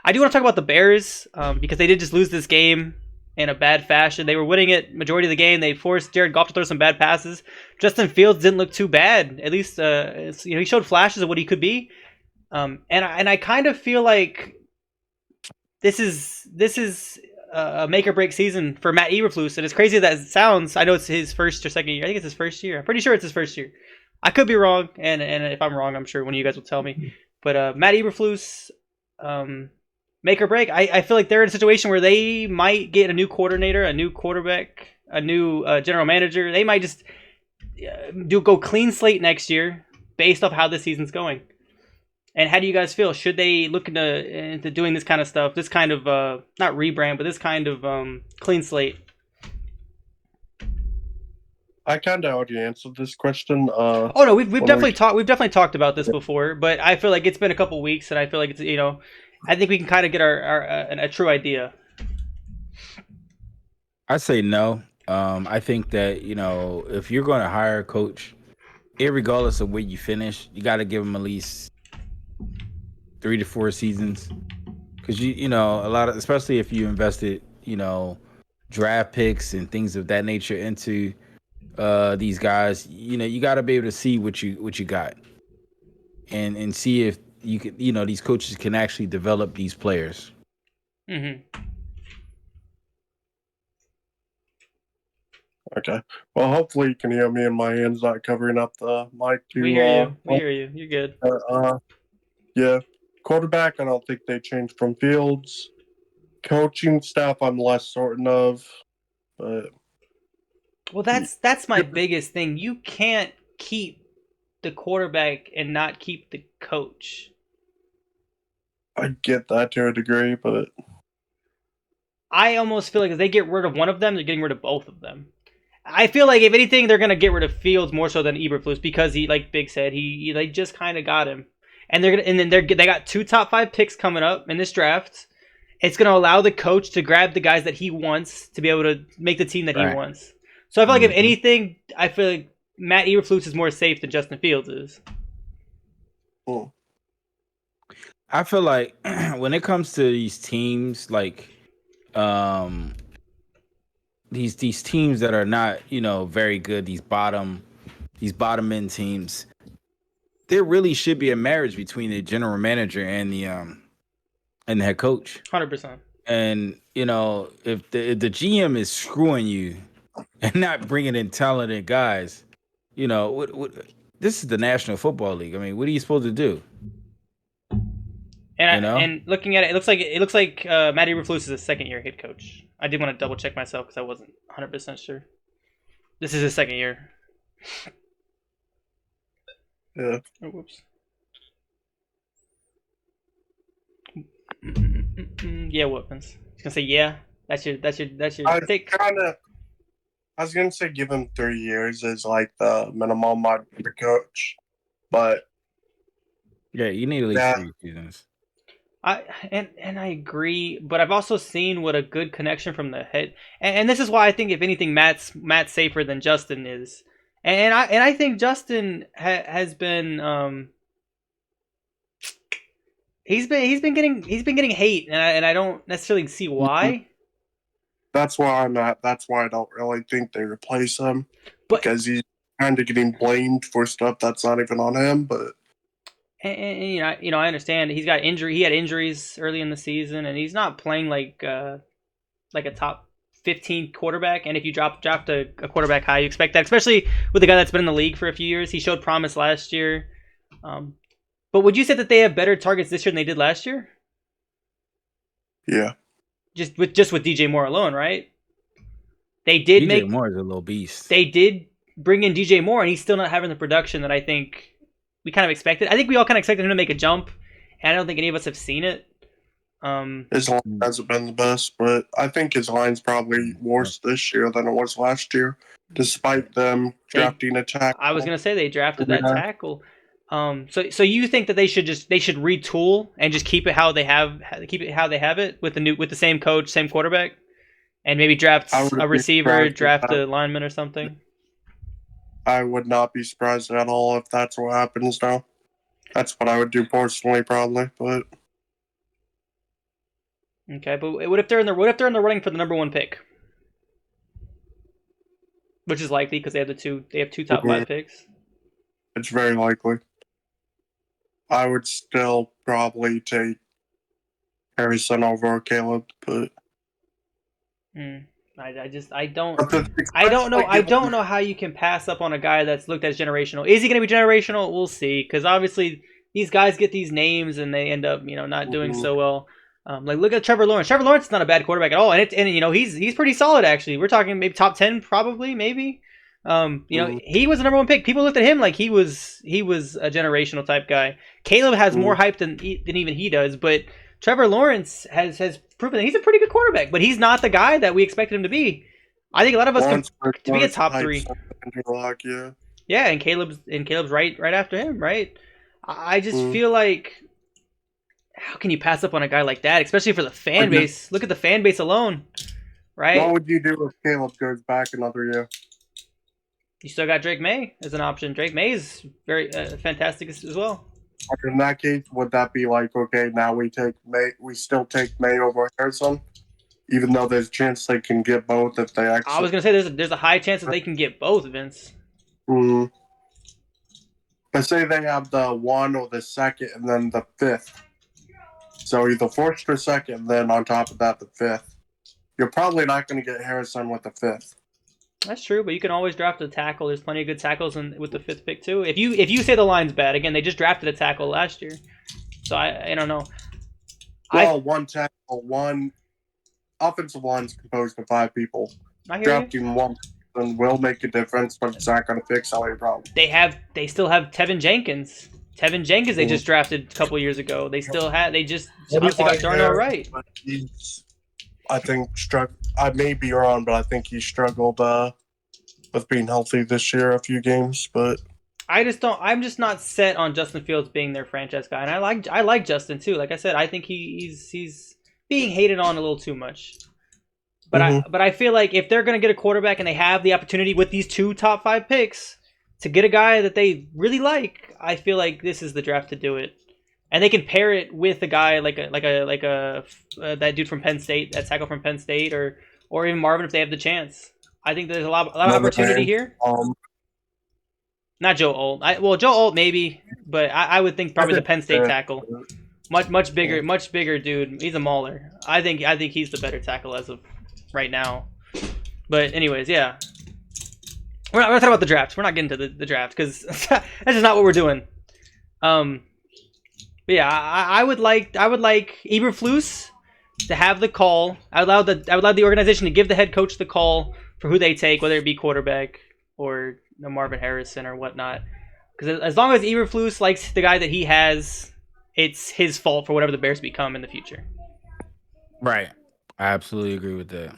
I do want to talk about the Bears because they did just lose this game in a bad fashion. They were winning it majority of the game. They forced Jared Goff to throw some bad passes. Justin Fields didn't look too bad. At least he showed flashes of what he could be. And I kind of feel like this is a make or break season for Matt Eberflus. And as crazy as that sounds, I know it's his first or second year. I think it's his first year. I'm pretty sure it's his first year. I could be wrong, and if I'm wrong, I'm sure one of you guys will tell me. But Matt Eberflus, make or break. I feel like they're in a situation where they might get a new coordinator, a new quarterback, a new general manager. They might just go clean slate next year based off how this season's going. And how do you guys feel? Should they look into doing this kind of stuff? This kind of not rebrand, but this kind of clean slate. I kind of already answered this question. Oh no, we've definitely talked about this before, but I feel like it's been a couple weeks, and I feel like it's I think we can kind of get a true idea. I say no. I think that if you're going to hire a coach, regardless of where you finish, you got to give him at least 3 to 4 seasons, because a lot of, especially if you invested draft picks and things of that nature into these guys, you got to be able to see what you got, and see if you can, these coaches can actually develop these players. Mm-hmm. Okay. Well, hopefully you can hear me and my hands not covering up the mic. We hear you. We hear you. You're good. Yeah. Quarterback, I don't think they changed from Fields. Coaching staff, I'm less certain of. But well, that's my biggest thing. You can't keep the quarterback and not keep the coach. I get that to a degree, but I almost feel like if they get rid of one of them, they're getting rid of both of them. I feel like if anything, they're gonna get rid of Fields more so than Eberflus because he, like Big said, they just kind of got him, and they got 2 top 5 picks coming up in this draft. It's gonna allow the coach to grab the guys that he wants to be able to make the team that he wants. So I feel like if anything, I feel like Matt Eberflus is more safe than Justin Fields is. Cool. I feel like when it comes to these teams, like these teams that are not very good, these bottom end teams, there really should be a marriage between the general manager and the head coach. 100%. And if the GM is screwing you and not bringing in talented guys, what this is the National Football League. I mean, what are you supposed to do? And looking at it, it looks like Matt Eberflus is a second year head coach. I did want to double check myself because I wasn't 100% sure. This is his second year. Yeah. Oh, whoops. Yeah, Whitmans. I was gonna say yeah. That's your take. I was gonna say give him 3 years is like the minimum I'd be the coach, but yeah, you need at least 3 seasons. I agree, but I've also seen what a good connection from the head, and this is why I think if anything, Matt's safer than Justin is, and I think Justin has been he's been getting hate, and I don't necessarily see why. That's where I'm at. That's why I don't really think they replace him, because he's kind of getting blamed for stuff that's not even on him, but. And I understand he's got injury. He had injuries early in the season, and he's not playing like a top 15 quarterback. And if you draft a quarterback high, you expect that, especially with a guy that's been in the league for a few years. He showed promise last year. But would you say that they have better targets this year than they did last year? Yeah. Just with DJ Moore alone, right? They did DJ Moore is a little beast. They did bring in DJ Moore, and he's still not having the production that I think we kind of expected. I think we all kind of expected him to make a jump, and I don't think any of us have seen it. His line hasn't been the best, but I think his line's probably worse this year than it was last year, despite them drafting a tackle. I was gonna say they drafted that tackle. So you think that they should retool and just keep it how they have it with the same coach, same quarterback, and maybe draft a receiver, draft a lineman or something? I would not be surprised at all if that's what happens now. That's what I would do personally, probably. But Okay, but what if they're in the running for the number 1 pick? Which is likely because they have two top 5 picks. It's very likely. I would still probably take Harrison over Caleb, but I don't know how you can pass up on a guy that's looked as generational. Is he going to be generational? We'll see, because obviously these guys get these names and they end up not doing so well. Like look at Trevor Lawrence. Trevor Lawrence is not a bad quarterback at all, and he's pretty solid actually. We're talking maybe top 10, probably maybe. He was the number 1 pick. People looked at him like he was a generational type guy. Caleb has more hype than even he does, but Trevor Lawrence has proven that he's a pretty good quarterback, but he's not the guy that we expected him to be. I think a lot of us to be a top 3. Yeah, and Caleb's right after him, right? I just feel like, how can you pass up on a guy like that, especially for the fan base? Look at the fan base alone, right? What would you do if Caleb goes back another year? You still got Drake May as an option. Drake May is very fantastic as well. In that case, would that be like, okay, now we still take May over Harrison, even though there's a chance they can get both if they actually... I was going to say there's a high chance that they can get both, Vince. But say they have the 1 or the 2nd and then the 5th. So either 1st or 2nd, then on top of that, the 5th. You're probably not going to get Harrison with the 5th. That's true, but you can always draft a tackle. There's plenty of good tackles with the 5th pick too. If you say the line's bad, again, they just drafted a tackle last year, so I don't know. Well, 1 tackle, 1 offensive line's composed of 5 people. Drafting 1 person will make a difference, but it's not going to fix all your problems. They still have Tevin Jenkins. They just drafted a couple years ago. They just obviously got Darnell Wright. I think I may be wrong, but I think he struggled with being healthy this year a few games. But I'm just not set on Justin Fields being their franchise guy, and I like Justin too. Like I said, I think he's being hated on a little too much. But I feel like if they're gonna get a quarterback and they have the opportunity with these 2 top 5 picks to get a guy that they really like, I feel like this is the draft to do it. And they can pair it with a guy like that dude from Penn State, that tackle from Penn State, or even Marvin if they have the chance. I think there's a lot of opportunity here. Not Joe Alt. Joe Alt maybe, but I would think probably the Penn State tackle, much bigger dude. He's a mauler. I think he's the better tackle as of right now. But anyways, yeah, we're not talking about the draft. We're not getting to the draft because that's just not what we're doing. But yeah, I would like Eberflus to have the call. I would allow the organization to give the head coach the call for who they take, whether it be quarterback or Marvin Harrison or whatnot. Because as long as Eberflus likes the guy that he has, it's his fault for whatever the Bears become in the future. Right. I absolutely agree with that.